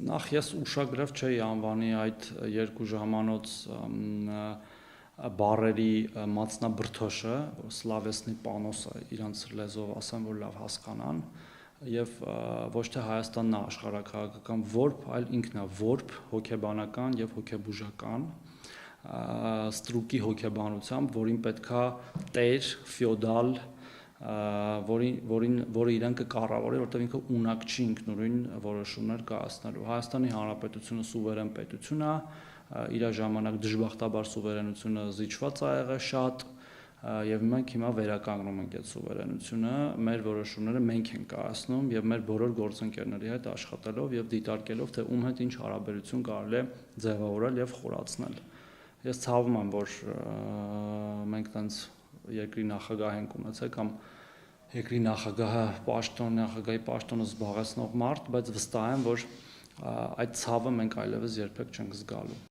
Նախ ես ուշագրավ չէի անվանի այդ երկու ժամանոց բառերի մատնաբրդոշը, սլավեսնի պանոսը, իրանց լեզվով ասեմ, որ լավ հասկանան, եւ ոչ թե Հայաստանն է աշխարհաքաղաքական որբ, այլ ինքն է որբ հոգեբանական եւ հոգեբուժական ստրուկի հոգեբանությամբ, որին պետքա տեր, ֆեոդալ, որը իրեն կկառավարի, որտեղ ինքը ունակ չի ինքնուրույն որոշումներ կայացնելու։ Հայաստանի Հանրապետությունը սուվերեն պետություն է, իր ժամանակ դժբախտաբար սուվերենությունը զիջված է եղել շատ, եւ մենք հիմա վերականգնում ենք այդ սուվերենությունը, մեր որոշումները մենք ենք կայացնում եւ մեր բոլոր գործընկերների հետ աշխատելով եւ դիտարկելով, թե ում հետ ինչ հարաբերություն կարելի է ձևավորել եւ խորացնել։ Ես ցավում եմ, որ մենք տենց երկրի նախագահ ենք ունեցել կամ երկրի նախագահի պաշտոնը զբաղեցնող մարդ, բայց վստահ եմ, որ այդ ցավը մենք այլևս երբեք չենք զգալու։